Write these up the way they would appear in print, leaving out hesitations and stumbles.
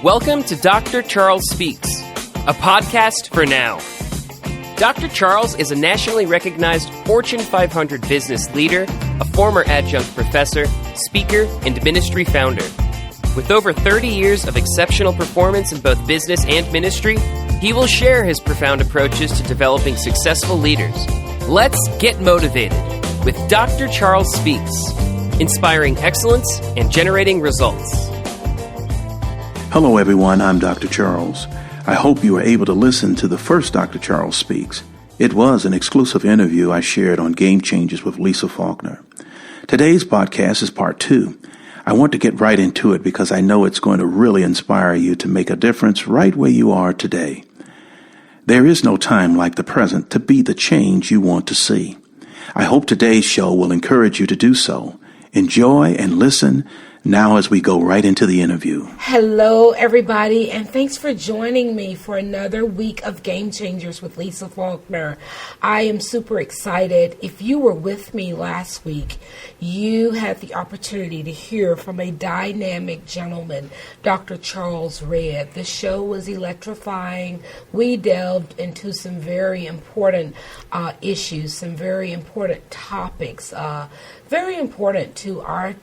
Welcome to Dr. Charles Speaks, a podcast for now. Dr. Charles is a nationally recognized Fortune 500 business leader, a former adjunct professor, speaker, and ministry founder. With over 30 years of exceptional performance in both business and ministry, he will share his profound approaches to developing successful leaders. Let's get motivated with Dr. Charles Speaks, inspiring excellence and generating results. Hello everyone, I'm Dr. Charles. I hope you were able to listen to the first Dr. Charles Speaks. It was an exclusive interview I shared on Game Changers with Lisa Faulkner. Today's podcast is part 2. I want to get right into it because I know it's going to really inspire you to make a difference right where you are today. There is no time like the present to be the change you want to see. I hope today's show will encourage you to do so. Enjoy and listen now as we go right into the interview. Hello, everybody, and thanks for joining me for another week of Game Changers with Lisa Faulkner. I am super excited. If you were with me last week, you had the opportunity to hear from a dynamic gentleman, Dr. Charles Redd. The show was electrifying. We delved into some very important issues, some very important topics, very important to our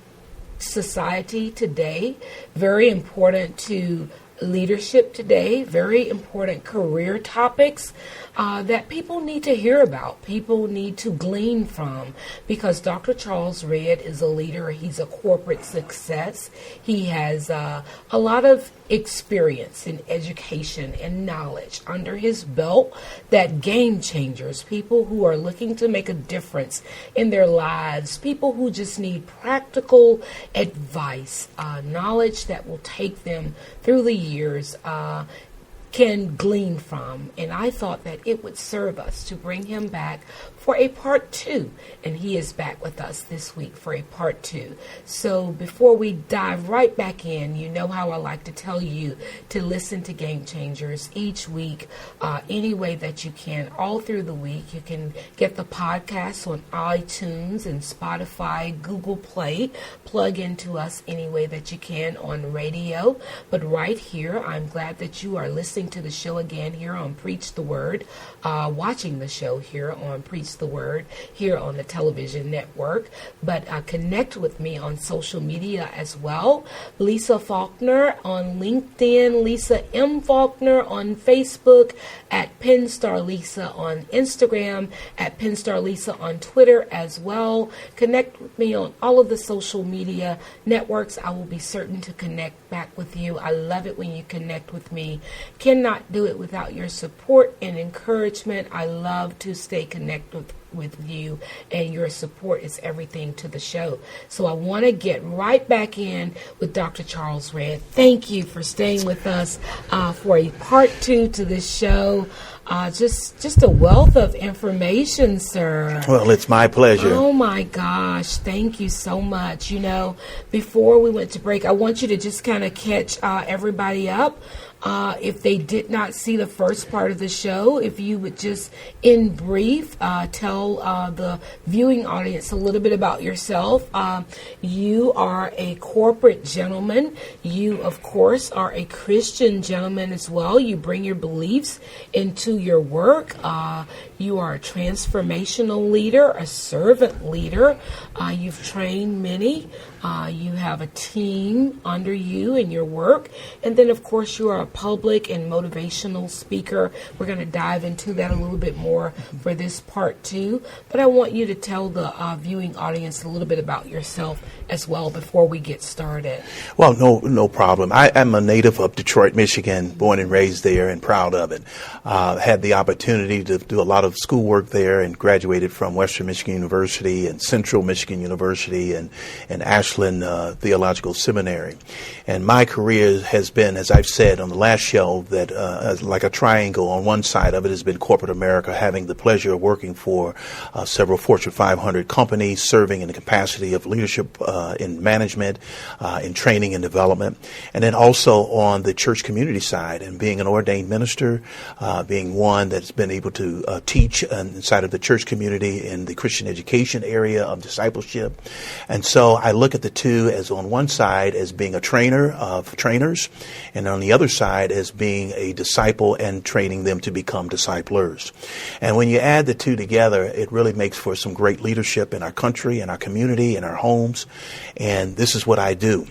society today, very important to leadership today, very important career topics that people need to hear about, people need to glean from, because Dr. Charles Redd is a leader. He's a corporate success. He has a lot of experience in education and knowledge under his belt that game changers, people who are looking to make a difference in their lives, people who just need practical advice, knowledge that will take them through the years, can glean from. And I thought that it would serve us to bring him back for a part 2. And he is back with us this week for a part 2. So before we dive right back in, you know how I like to tell you to listen to Game Changers each week, any way that you can, all through the week. You can get the podcast on iTunes and Spotify, Google Play. Plug into us any way that you can on radio. But right here, I'm glad that you are listening to the show again here on Preach the Word, watching the show here on Preach the Word here on the television network, but connect with me on social media as well. Lisa Faulkner on LinkedIn, Lisa M. Faulkner on Facebook, at Penstar Lisa on Instagram, at Penstar Lisa on Twitter as well. Connect with me on all of the social media networks. I will be certain to connect back with you. I love it when you connect with me. Cannot do it without your support and encouragement. I love to stay connected with you, and your support is everything to the show. So I want to get right back in with Dr. Charles Redd. Thank you for staying with us for a part 2 to this show. Just a wealth of information, sir. Well, it's my pleasure. Oh my gosh, thank you so much. You know, before we went to break, I want you to just kind of catch everybody up. If they did not see the first part of the show, if you would just, in brief, tell the viewing audience a little bit about yourself. You are a corporate gentleman. You, of course, are a Christian gentleman as well. You bring your beliefs into your work. You are a transformational leader, a servant leader. You've trained many. You have a team under you in your work. And then, of course, you are a public and motivational speaker. We're going to dive into that a little bit more for this part 2. But I want you to tell the viewing audience a little bit about yourself as well before we get started. Well, no problem. I'm a native of Detroit, Michigan, born and raised there and proud of it. Had the opportunity to do a lot of schoolwork there and graduated from Western Michigan University and Central Michigan University and Ashland Theological Seminary. And my career has been, as I've said on the last show, that like a triangle. On one side of it has been corporate America, having the pleasure of working for several Fortune 500 companies, serving in the capacity of leadership in management, in training and development, and then also on the church community side and being an ordained minister, being been one that's been able to teach inside of the church community in the Christian education area of discipleship. And so I look at the two as on one side as being a trainer of trainers, and on the other side as being a disciple and training them to become disciplers. And when you add the two together, it really makes for some great leadership in our country, in our community, in our homes. And this is what I do.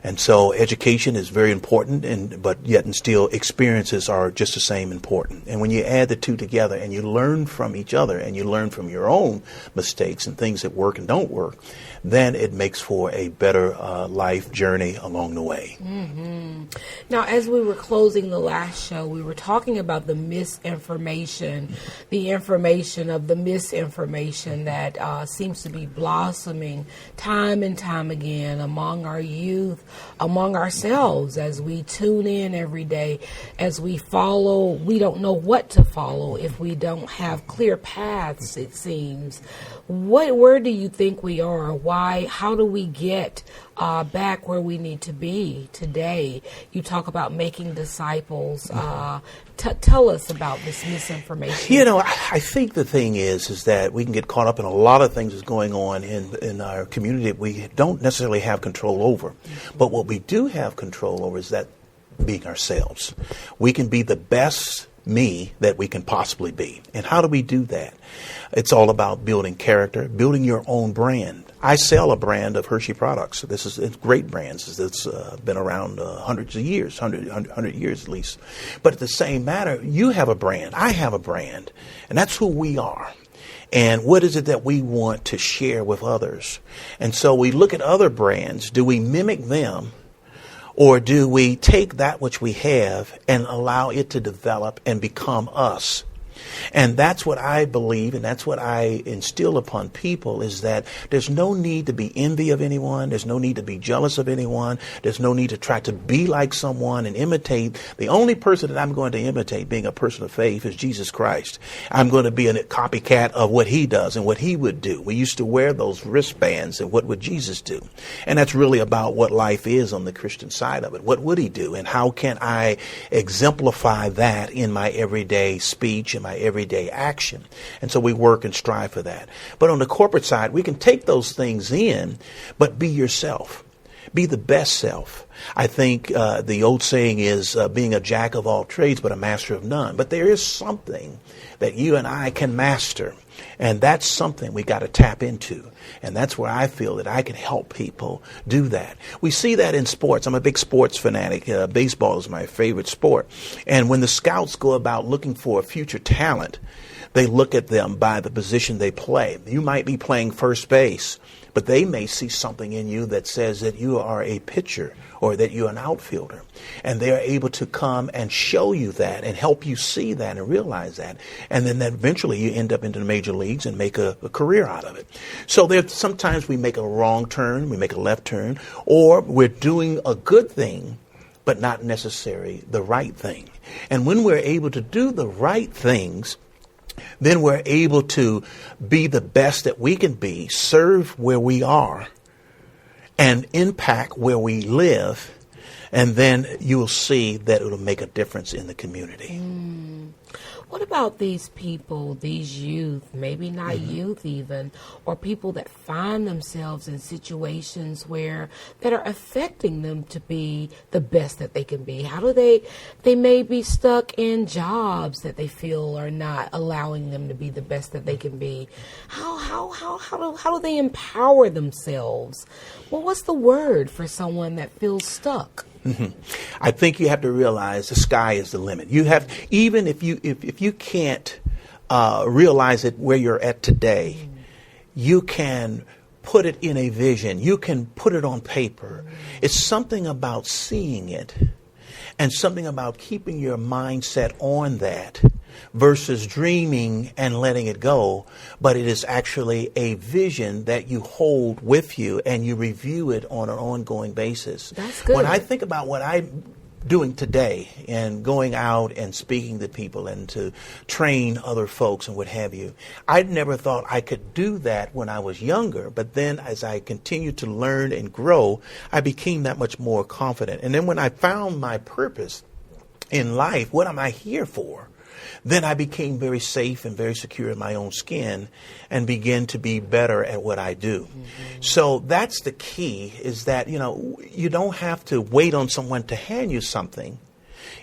And so education is very important, but yet and still experiences are just the same important. And when you add the two together and you learn from each other and you learn from your own mistakes and things that work and don't work, then it makes for a better life journey along the way. Mm-hmm. Now, as we were closing the last show, we were talking about the misinformation, the information of the misinformation that seems to be blossoming time and time again among our youth, among ourselves, as we tune in every day, as we follow. We don't know what to follow if we don't have clear paths, it seems. Where do you think we are? Why? How do we get back where we need to be today? You talk about making disciples. Tell us about this misinformation. You know, I think the thing is that we can get caught up in a lot of things that's going on in our community that we don't necessarily have control over. Mm-hmm. But what we do have control over is that being ourselves. We can be the best me that we can possibly be. And how do we do that? It's all about building character, building your own brand. I sell a brand of Hershey products. It's great brands. It's been around hundreds of years, 100 years at least. But at the same matter, you have a brand. I have a brand. And that's who we are. And what is it that we want to share with others? And so we look at other brands. Do we mimic them? Or do we take that which we have and allow it to develop and become us? And that's what I believe, and that's what I instill upon people, is that there's no need to be envy of anyone. There's no need to be jealous of anyone. There's no need to try to be like someone and imitate. The only person that I'm going to imitate, being a person of faith, is Jesus Christ. I'm going to be a copycat of what he does and what he would do. We used to wear those wristbands, and what would Jesus do? And that's really about what life is on the Christian side of it. What would he do? And how can I exemplify that in my everyday speech and my everyday action? And so we work and strive for that. But on the corporate side, we can take those things in, but be yourself. Be the best self. I think the old saying is being a jack of all trades, but a master of none. But there is something that you and I can master. And that's something we got to tap into. And that's where I feel that I can help people do that. We see that in sports. I'm a big sports fanatic. Baseball is my favorite sport. And when the scouts go about looking for a future talent, they look at them by the position they play. You might be playing first base, but they may see something in you that says that you are a pitcher or that you're an outfielder. And they're able to come and show you that and help you see that and realize that. And then eventually you end up into the major leagues and make a career out of it. So sometimes we make a wrong turn, we make a left turn, or we're doing a good thing, but not necessarily the right thing. And when we're able to do the right things, then we're able to be the best that we can be, serve where we are, and impact where we live, and then you will see that it will make a difference in the community. What about these people, these youth, maybe not youth even, or people that find themselves in situations that are affecting them to be the best that they can be? How do they may be stuck in jobs that they feel are not allowing them to be the best that they can be. How do they empower themselves? Well, what's the word for someone that feels stuck? Mm-hmm. I think you have to realize the sky is the limit. You have, even if you can't realize it where you're at today, you can put it in a vision. You can put it on paper. It's something about seeing it and something about keeping your mindset on that versus dreaming and letting it go. But it is actually a vision that you hold with you and you review it on an ongoing basis. That's good. When I think about what I'm doing today and going out and speaking to people and to train other folks and what have you, I never thought I could do that when I was younger. But then as I continued to learn and grow, I became that much more confident. And then when I found my purpose in life, what am I here for? then I became very safe and very secure in my own skin and began to be better at what I do. So that's the key, is that, you don't have to wait on someone to hand you something.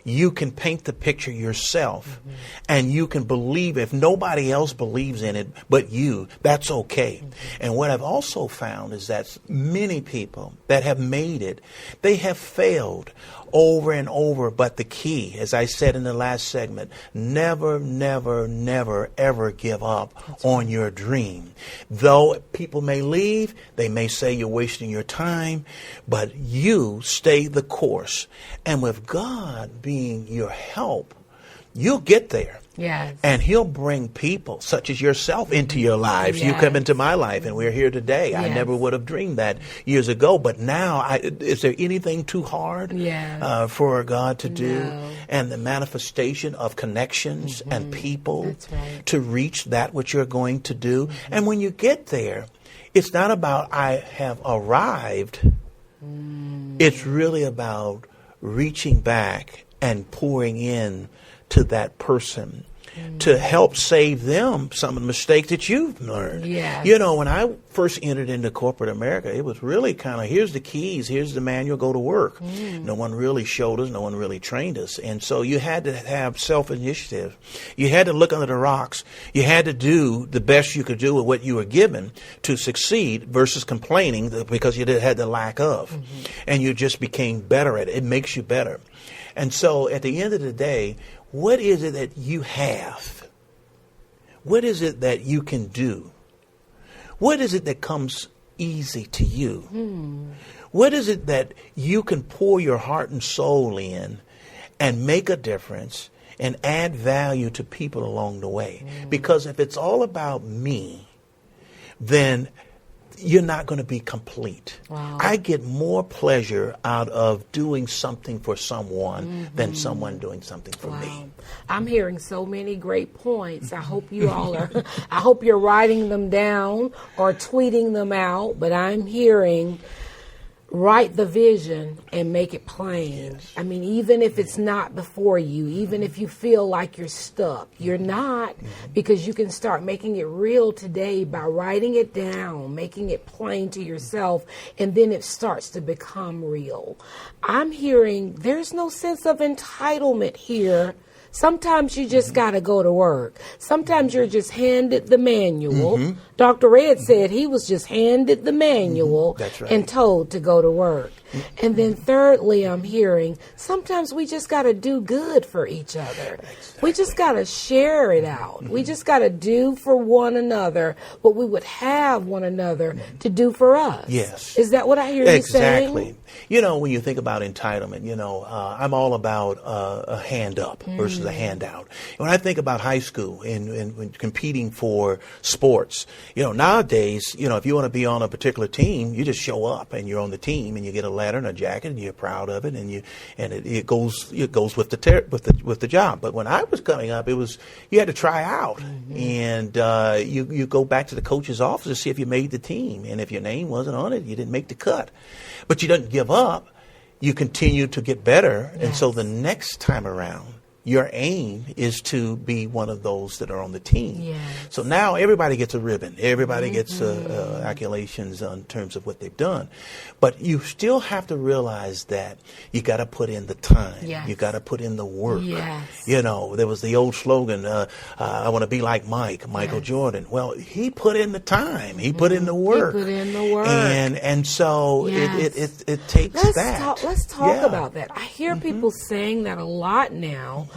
You can paint the picture yourself, and you can believe. If nobody else believes in it but you, that's okay. And what I've also found is that many people that have made it, they have failed over and over. But the key, as I said in the last segment, never, never, never, ever give up on your dream. Though people may leave, they may say you're wasting your time, but you stay the course. And with God being your help, you'll get there. Yes. And he'll bring people such as yourself into your lives. Yes. You come into my life, and we're here today. Yes. I never would have dreamed that years ago. But now, is there anything too hard for God to do? No. And the manifestation of connections and people That's right. to reach that which you're going to do. And when you get there, it's not about I have arrived. It's really about reaching back and pouring in to that person to help save them some of the mistakes that you've learned. Yes. When I first entered into corporate America, it was really kind of, here's the keys, here's the manual, go to work. No one really showed us, no one really trained us. And so you had to have self-initiative. You had to look under the rocks. You had to do the best you could do with what you were given to succeed versus complaining because you had the lack of. And you just became better at it. It makes you better. And so at the end of the day, what is it that you have? What is it that you can do? What is it that comes easy to you? What is it that you can pour your heart and soul in and make a difference and add value to people along the way? Because if it's all about me, then you're not going to be complete. Wow. I get more pleasure out of doing something for someone than someone doing something for me. I'm hearing so many great points. I hope you all are, I hope you're writing them down or tweeting them out, but I'm hearing write the vision and make it plain. Yes. I mean, even if it's not before you, even if you feel like you're stuck, you're not, because you can start making it real today by writing it down, making it plain to yourself, and then it starts to become real. I'm hearing there's no sense of entitlement here. Sometimes you just got to go to work. Sometimes you're just handed the manual. Dr. Ed said he was just handed the manual That's right. and told to go to work. And then thirdly, I'm hearing sometimes we just got to do good for each other. We just got to share it out. We just got to do for one another what we would have one another to do for us. Yes. Is that what I hear you saying? Exactly. When you think about entitlement, I'm all about a hand up versus a handout. When I think about high school and when competing for sports, nowadays, if you want to be on a particular team, you just show up and you're on the team and you get a letter and a jacket and you're proud of it and it goes with the job. But when I was coming up, you had to try out and you go back to the coach's office to see if you made the team, and if your name wasn't on it, you didn't make the cut. But you didn't give up. You continue to get better, and so the next time around, your aim is to be one of those that are on the team. Yes. So now everybody gets a ribbon. Everybody gets accolations in terms of what they've done. But you still have to realize that you got to put in the time. Yes. You got to put in the work. Yes. There was the old slogan, I want to be like Michael Jordan. Well, he put in the time. He put in the work. He put in the work. And so Yes. it takes that. Let's talk about that. I hear people saying that a lot now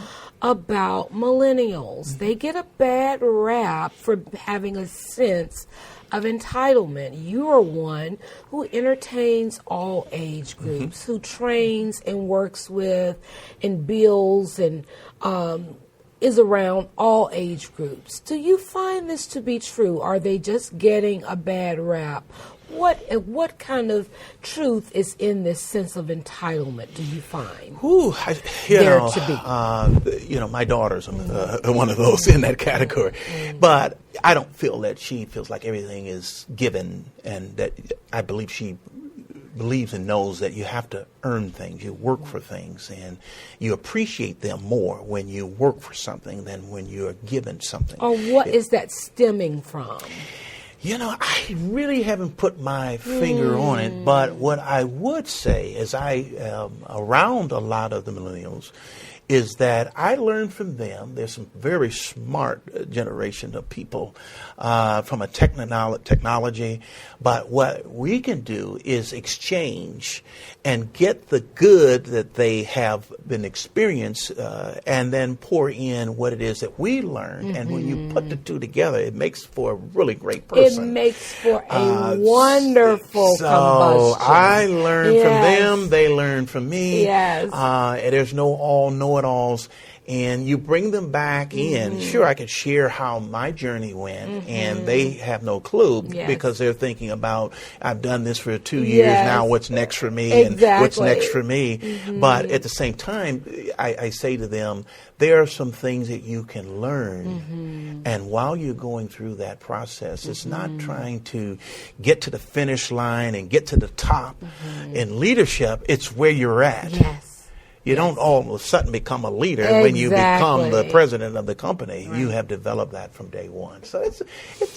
about millennials. They get a bad rap for having a sense of entitlement. You are one who entertains all age groups, who trains and works with and builds and is around all age groups. Do you find this to be true? Are they just getting a bad rap? What kind of truth is in this sense of entitlement, do you find? My daughter's one of those in that category. But I don't feel that she feels like everything is given, and that I believe she believes and knows that you have to earn things. You work for things, and you appreciate them more when you work for something than when you're given something. Or what is that stemming from? I really haven't put my finger on it, but what I would say is I am around a lot of the millennials is that I learned from them. There's some very smart generation of people from a technology, but what we can do is exchange and get the good that they have been experienced and then pour in what it is that we learned. And when you put the two together, it makes for a really great person. It makes for a wonderful so combustion. I learned from them, they learn from me. Yes. There's no all know-it-alls. And you bring them back in. Sure, I could share how my journey went, and they have no clue because they're thinking about, I've done this for 2 years now, what's next for me and what's next for me. But at the same time, I say to them, there are some things that you can learn. And while you're going through that process, it's not trying to get to the finish line and get to the top. In leadership, it's where you're at. Yes. You don't all of a sudden become a leader when you become the president of the company. Right. You have developed that from day one. So it's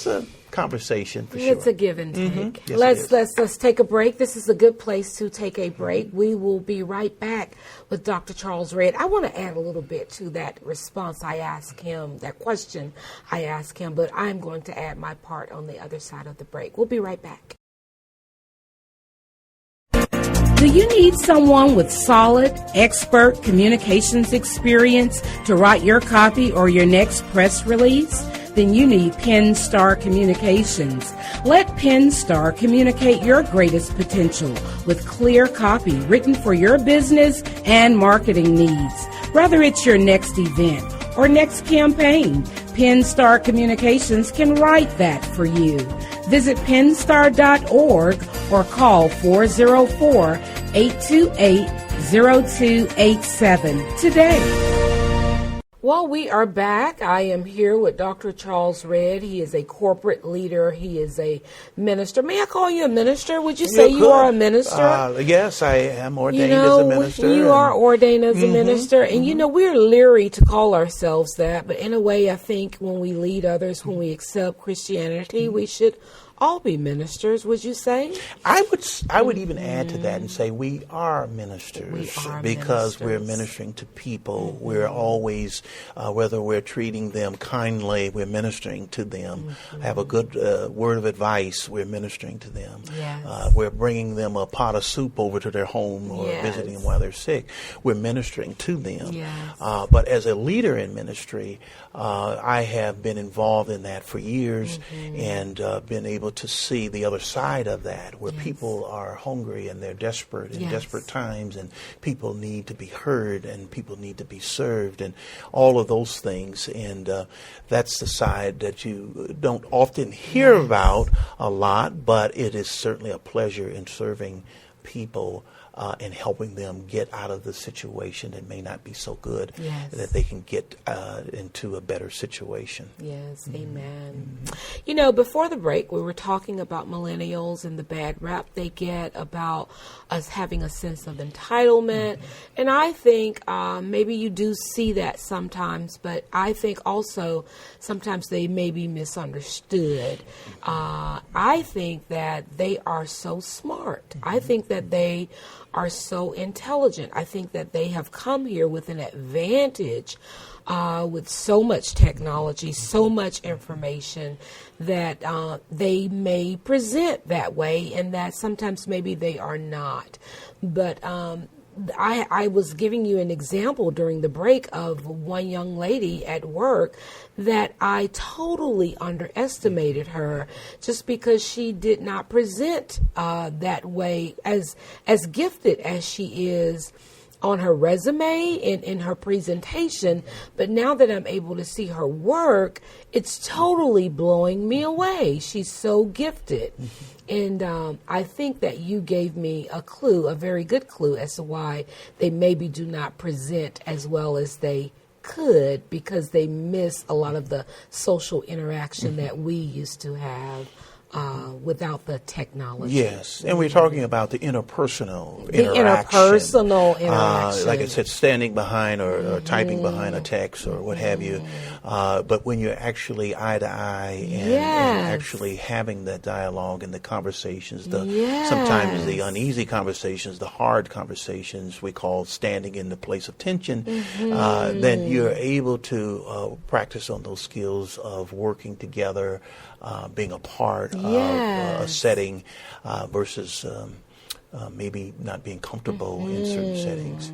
a conversation for sure. It's a give and take. Yes, let's take a break. This is a good place to take a break. We will be right back with Dr. Charles Redd. I want to add a little bit to that response I asked him, that question I asked him, but I'm going to add my part on the other side of the break. We'll be right back. Do you need someone with solid, expert communications experience to write your copy or your next press release? Then you need PennStar Communications. Let PennStar communicate your greatest potential with clear copy written for your business and marketing needs. Whether it's your next event or next campaign, PennStar Communications can write that for you. Visit pennstar.org or call 404-828-0287 today. Well, we are back. I am here with Dr. Charles Redd. He is a corporate leader. He is a minister. May I call you a minister? Would you say you are a minister? Yes, I am ordained as a minister. You are ordained as a minister. And, we're leery to call ourselves that. But in a way, I think when we lead others, when we accept Christianity, we should all be ministers, would you say? I would even add to that and say we are ministers because we're ministering to people. We're always, whether we're treating them kindly, we're ministering to them. Have a good word of advice, we're ministering to them. Yes. We're bringing them a pot of soup over to their home or visiting them while they're sick. We're ministering to them. Yes. But as a leader in ministry, I have been involved in that for years and been able to see the other side of that, where people are hungry and they're desperate in desperate times, and people need to be heard and people need to be served and all of those things. And that's the side that you don't often hear about a lot, but it is certainly a pleasure in serving people and helping them get out of the situation that may not be so good, that they can get into a better situation. Yes, amen. Before the break, we were talking about millennials and the bad rap they get about us having a sense of entitlement. And I think maybe you do see that sometimes, but I think also sometimes they may be misunderstood. I think that they are so smart. I think that they are so intelligent. I think that they have come here with an advantage with so much technology, so much information that they may present that way, and that sometimes maybe they are not. But I was giving you an example during the break of one young lady at work that I totally underestimated her just because she did not present that way as gifted as she is on her resume and in her presentation. But now that I'm able to see her work, it's totally blowing me away. She's so gifted. And I think that you gave me a clue, a very good clue as to why they maybe do not present as well as they could, because they miss a lot of the social interaction that we used to have without the technology. Yes, and we're talking about the interpersonal interaction. Like I said, standing behind or typing behind a text or what have you. But when you're actually eye to eye and actually having that dialogue and the conversations, sometimes the uneasy conversations, the hard conversations we call standing in the place of tension, then you're able to practice on those skills of working together, being a part of a setting versus maybe not being comfortable in certain settings.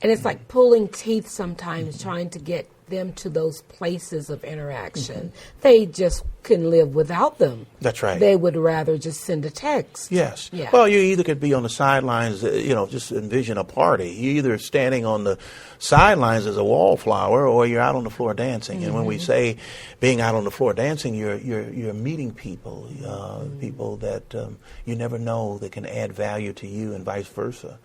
And it's like pulling teeth sometimes, trying to get them to those places of interaction. They just couldn't live without them. That's right. They would rather just send a text. Yes. Yeah. Well, you either could be on the sidelines, just envision a party. You're either standing on the sidelines as a wallflower or you're out on the floor dancing. And when we say being out on the floor dancing, you're meeting people, people that you never know that can add value to you and vice versa.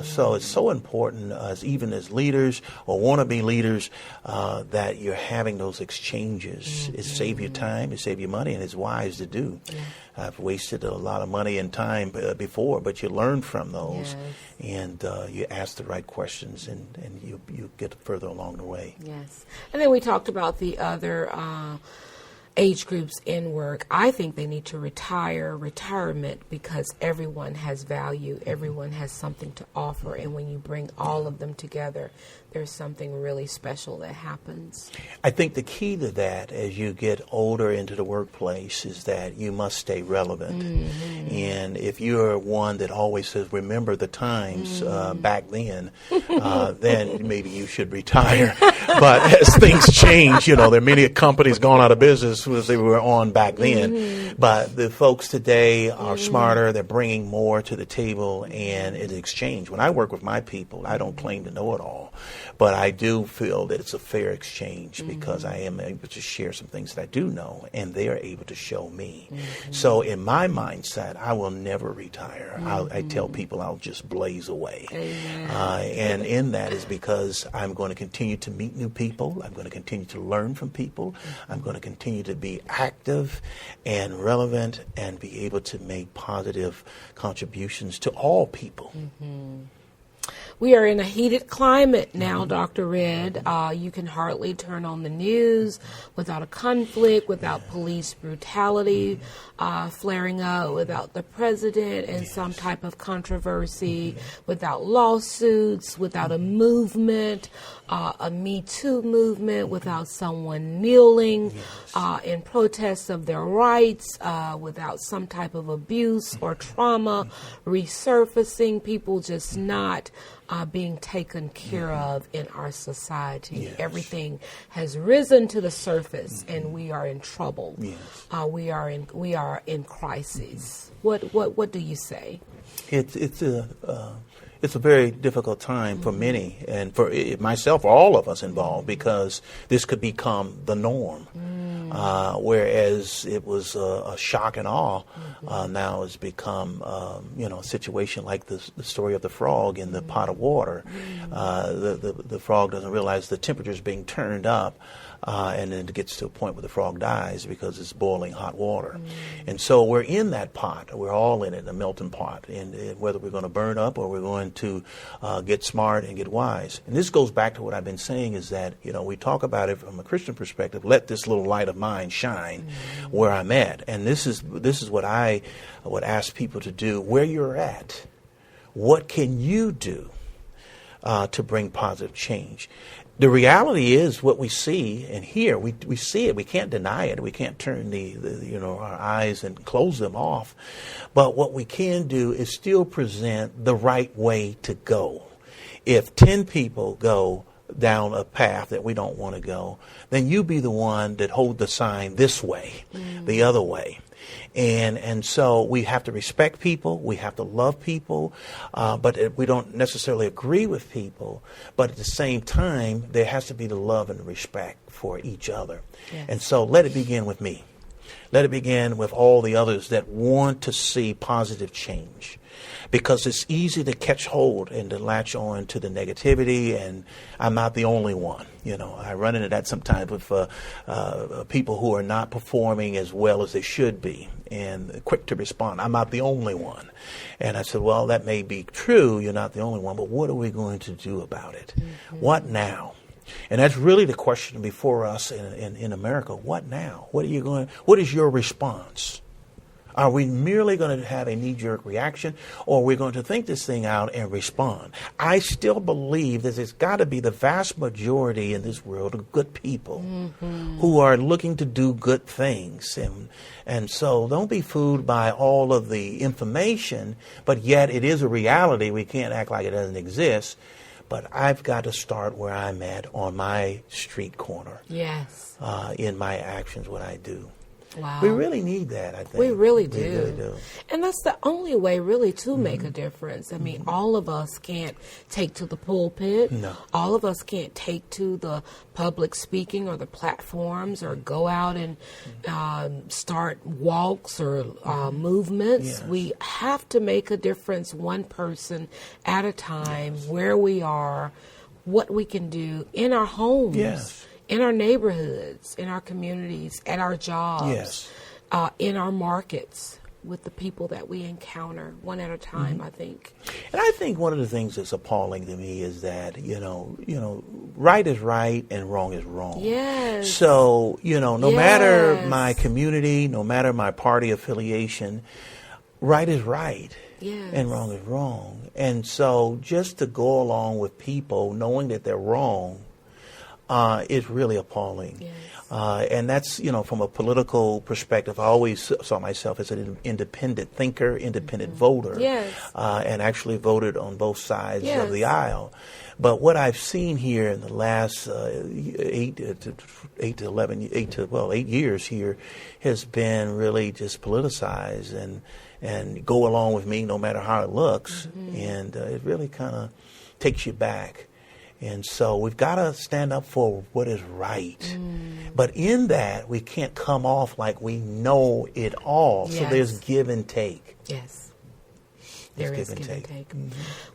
So it's so important, even as leaders or wannabe leaders, that you're having those exchanges. It saves you time, it saves you money, and it's wise to do. I've wasted a lot of money and time before, but you learn from those, and you ask the right questions, and you get further along the way. Yes. And then we talked about the other age groups in work. I think they need to retirement, because everyone has value, everyone has something to offer, and when you bring all of them together, there's something really special that happens. I think the key to that as you get older into the workplace is that you must stay relevant. And if you're one that always says, remember the times back then, then maybe you should retire. But as things change, there are many companies gone out of business as they were on back then. But the folks today are smarter. They're bringing more to the table, and it's exchange. When I work with my people, I don't claim to know it all. But I do feel that it's a fair exchange because I am able to share some things that I do know, and they are able to show me. So in my mindset, I will never retire. I tell people I'll just blaze away. And in that is because I'm going to continue to meet new people. I'm going to continue to learn from people. I'm going to continue to be active and relevant and be able to make positive contributions to all people. We are in a heated climate now, Dr. Red. You can hardly turn on the news without a conflict, without police brutality flaring up, without the president and some type of controversy, without lawsuits, without a movement, a Me Too movement, without someone kneeling in protest of their rights, without some type of abuse or trauma resurfacing, people just not being taken care of in our society. Everything has risen to the surface, and we are in trouble. We are in crisis. What do you say? It's a very difficult time for many, and for myself, for all of us involved, because this could become the norm. Whereas it was a shock and awe, now it's become a situation like the story of the frog in the pot of water. The frog doesn't realize the temperature is being turned up, and then it gets to a point where the frog dies because it's boiling hot water. And so we're in that pot. We're all in it, a melting pot, and whether we're going to burn up or we're going to get smart and get wise. And this goes back to what I've been saying, is that we talk about it from a Christian perspective. Let this little light of mine shine where I'm at. And this is what I would ask people to do where you're at. What can you do to bring positive change? The reality is what we see and hear. We see it. We can't deny it. We can't turn our eyes and close them off. But what we can do is still present the right way to go. If 10 people go down a path that we don't want to go, then you be the one that hold the sign this way, the other way. And so we have to respect people, we have to love people, but we don't necessarily agree with people. But at the same time, there has to be the love and the respect for each other. And so let it begin with me. Let it begin with all the others that want to see positive change. because it's easy to catch hold and to latch on to the negativity, and I'm not the only one. I run into that sometimes with people who are not performing as well as they should be and quick to respond. I'm not the only one. And I said, well, that may be true. You're not the only one, but what are we going to do about it? Mm-hmm. What now? And that's really the question before us in America. What now? What is your response? Are we merely going to have a knee-jerk reaction, or are we going to think this thing out and respond? I still believe that there's got to be the vast majority in this world of good people who are looking to do good things. And so don't be fooled by all of the information, but yet it is a reality. We can't act like it doesn't exist. But I've got to start where I'm at on my street corner. Yes. In my actions, what I do. Wow. We really need that, I think. We really do. And that's the only way really to make a difference. I mean, all of us can't take to the pulpit. No. All of us can't take to the public speaking or the platforms or go out and start walks or movements. Yes. We have to make a difference one person at a time, where we are, what we can do in our homes. Yes. In our neighborhoods, in our communities, at our jobs, in our markets, with the people that we encounter, one at a time, I think. And I think one of the things that's appalling to me is that, right is right and wrong is wrong. Yes. So, no matter my community, no matter my party affiliation, right is right. Yes. And wrong is wrong. And so just to go along with people knowing that they're wrong is really appalling. Yes. And that's, from a political perspective, I always saw myself as an independent thinker, independent voter, and actually voted on both sides of the aisle. But what I've seen here in the last 8 years here has been really just politicized and go along with me no matter how it looks. And it really kind of takes you back. And so we've got to stand up for what is right. But in that, we can't come off like we know it all. Yes. So there's give and take. Yes. There is give and take.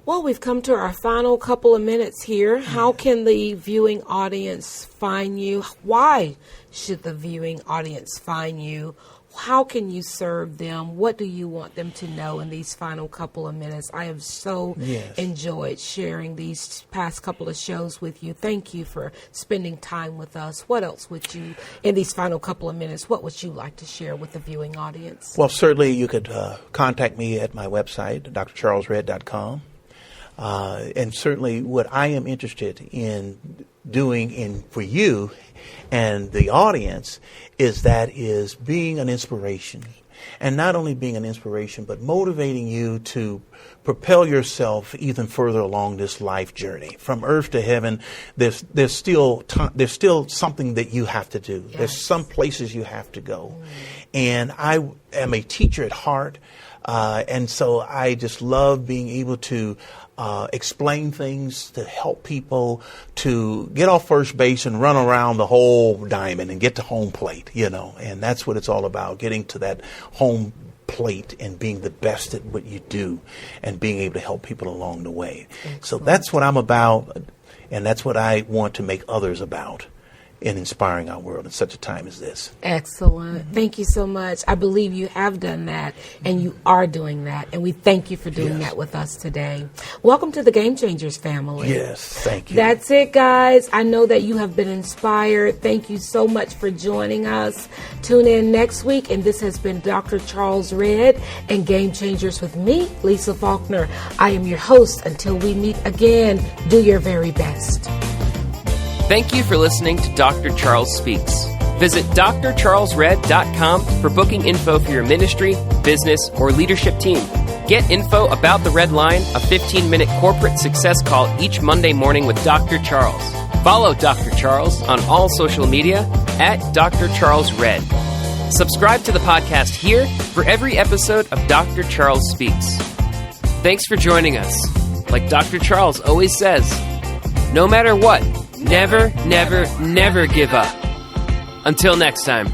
Well, we've come to our final couple of minutes here. How can the viewing audience find you? Why should the viewing audience find you? How can you serve them? What do you want them to know in these final couple of minutes? I have so enjoyed sharing these past couple of shows with you. Thank you for spending time with us. What else would you, in these final couple of minutes, what would you like to share with the viewing audience? Well, certainly you could contact me at my website, drcharlesred.com. And certainly what I am interested in doing for you and the audience is being an inspiration. And not only being an inspiration, but motivating you to propel yourself even further along this life journey. From earth to heaven, there's still something that you have to do. Yes. There's some places you have to go. And I am a teacher at heart. And so I just love being able to explain things, to help people to get off first base and run around the whole diamond and get to home plate, and that's what it's all about, getting to that home plate and being the best at what you do and being able to help people along the way. Excellent. So that's what I'm about, and that's what I want to make others about in inspiring our world in such a time as this. Excellent. Thank you so much. I believe you have done that, and you are doing that, and we thank you for doing that with us today. Welcome to the Game Changers family. Yes, thank you. That's it, guys. I know that you have been inspired. Thank you so much for joining us. Tune in next week, and this has been Dr. Charles Redd and Game Changers with me, Lisa Faulkner. I am your host. Until we meet again, do your very best. Thank you for listening to Dr. Charles Speaks. Visit drcharlesred.com for booking info for your ministry, business, or leadership team. Get info about the Red Line, a 15-minute corporate success call each Monday morning with Dr. Charles. Follow Dr. Charles on all social media at Dr. Charles Redd. Subscribe to the podcast here for every episode of Dr. Charles Speaks. Thanks for joining us. Like Dr. Charles always says, no matter what, never, never, never give up. Until next time.